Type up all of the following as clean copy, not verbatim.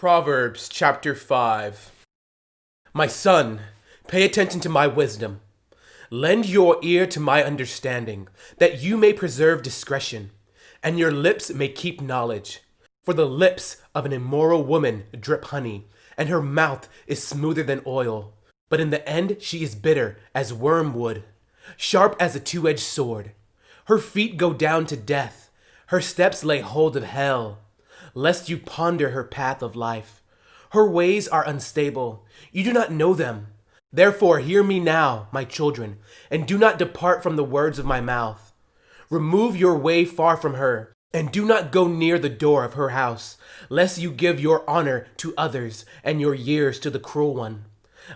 Proverbs chapter 5. My son, pay attention to my wisdom. Lend your ear to my understanding, that you may preserve discretion, and your lips may keep knowledge. For the lips of an immoral woman drip honey, and her mouth is smoother than oil. But in the end she is bitter as wormwood, sharp as a two-edged sword. Her feet go down to death, her steps lay hold of hell. Lest you ponder her path of life. Her ways are unstable, you do not know them. Therefore hear me now, my children, and do not depart from the words of my mouth. Remove your way far from her, and do not go near the door of her house, lest you give your honor to others and your years to the cruel one.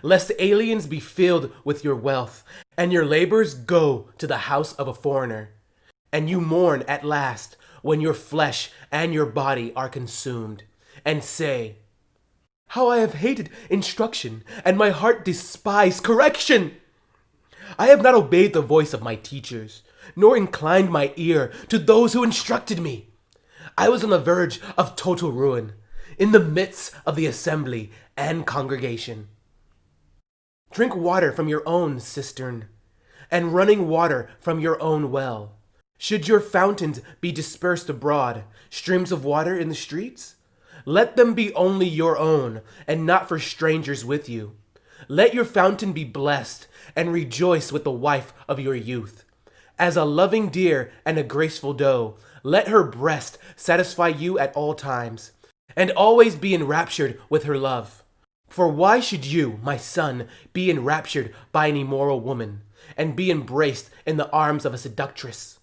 Lest aliens be filled with your wealth, and your labors go to the house of a foreigner. And you mourn at last, when your flesh and your body are consumed, and say, how I have hated instruction, and my heart despised correction! I have not obeyed the voice of my teachers, nor inclined my ear to those who instructed me. I was on the verge of total ruin, in the midst of the assembly and congregation. Drink water from your own cistern, and running water from your own well. Should your fountains be dispersed abroad, streams of water in the streets? Let them be only your own, and not for strangers with you. Let your fountain be blessed, and rejoice with the wife of your youth. As a loving deer and a graceful doe, let her breast satisfy you at all times, and always be enraptured with her love. For why should you, my son, be enraptured by an immoral woman, and be embraced in the arms of a seductress?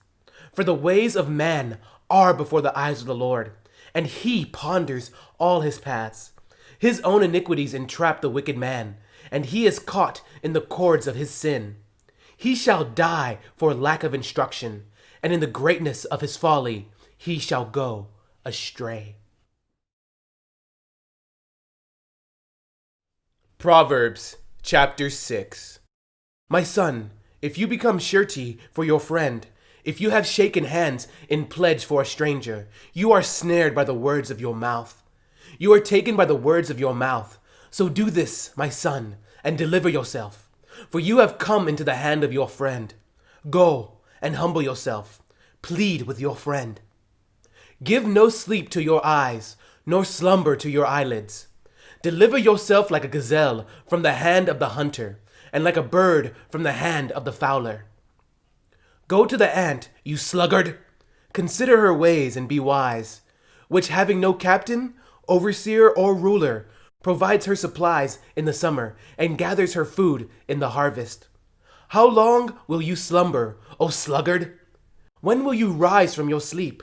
For the ways of man are before the eyes of the Lord, and he ponders all his paths. His own iniquities entrap the wicked man, and he is caught in the cords of his sin. He shall die for lack of instruction, and in the greatness of his folly he shall go astray. Proverbs chapter 6. My son, if you become surety for your friend, if you have shaken hands in pledge for a stranger, you are snared by the words of your mouth. You are taken by the words of your mouth. So do this, my son, and deliver yourself. For you have come into the hand of your friend. Go and humble yourself. Plead with your friend. Give no sleep to your eyes, nor slumber to your eyelids. Deliver yourself like a gazelle from the hand of the hunter, and like a bird from the hand of the fowler. Go to the ant, you sluggard. Consider her ways and be wise, which having no captain, overseer, or ruler, provides her supplies in the summer and gathers her food in the harvest. How long will you slumber, O sluggard? When will you rise from your sleep?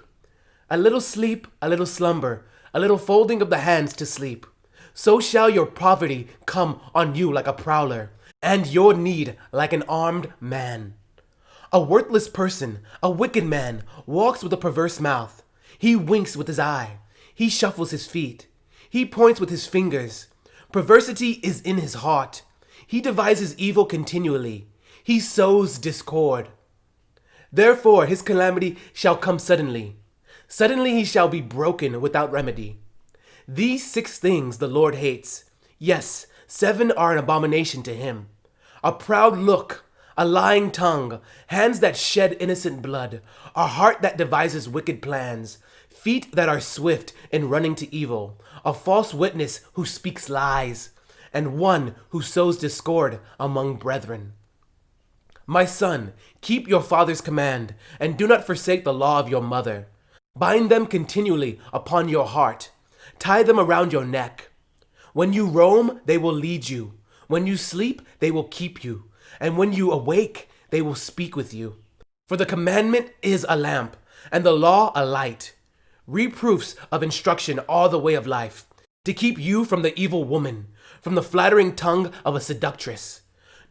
A little sleep, a little slumber, a little folding of the hands to sleep. So shall your poverty come on you like a prowler, and your need like an armed man. A worthless person, a wicked man, walks with a perverse mouth. He winks with his eye. He shuffles his feet. He points with his fingers. Perversity is in his heart. He devises evil continually. He sows discord. Therefore his calamity shall come suddenly. Suddenly he shall be broken without remedy. These 6 things the Lord hates. Yes, 7 are an abomination to him. A proud look, a lying tongue, hands that shed innocent blood, a heart that devises wicked plans, feet that are swift in running to evil, a false witness who speaks lies, and one who sows discord among brethren. My son, keep your father's command, and do not forsake the law of your mother. Bind them continually upon your heart. Tie them around your neck. When you roam, they will lead you. When you sleep, they will keep you. And when you awake, they will speak with you. For the commandment is a lamp, and the law a light. Reproofs of instruction are the way of life, to keep you from the evil woman, from the flattering tongue of a seductress.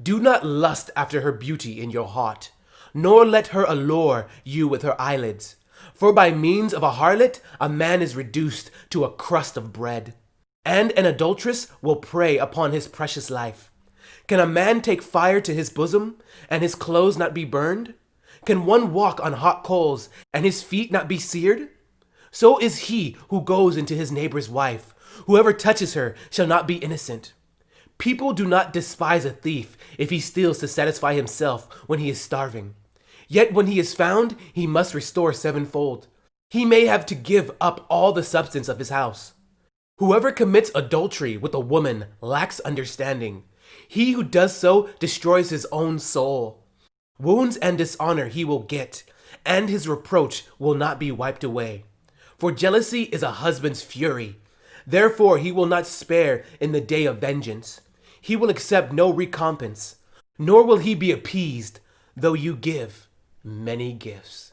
Do not lust after her beauty in your heart, nor let her allure you with her eyelids. For by means of a harlot, a man is reduced to a crust of bread, and an adulteress will prey upon his precious life. Can a man take fire to his bosom, and his clothes not be burned? Can one walk on hot coals, and his feet not be seared? So is he who goes into his neighbor's wife, Whoever touches her shall not be innocent. People do not despise a thief if he steals to satisfy himself when he is starving. Yet when he is found, he must restore sevenfold. He may have to give up all the substance of his house. Whoever commits adultery with a woman lacks understanding. He who does so destroys his own soul. Wounds and dishonor he will get, and his reproach will not be wiped away. For jealousy is a husband's fury. Therefore he will not spare in the day of vengeance. He will accept no recompense, nor will he be appeased, though you give many gifts.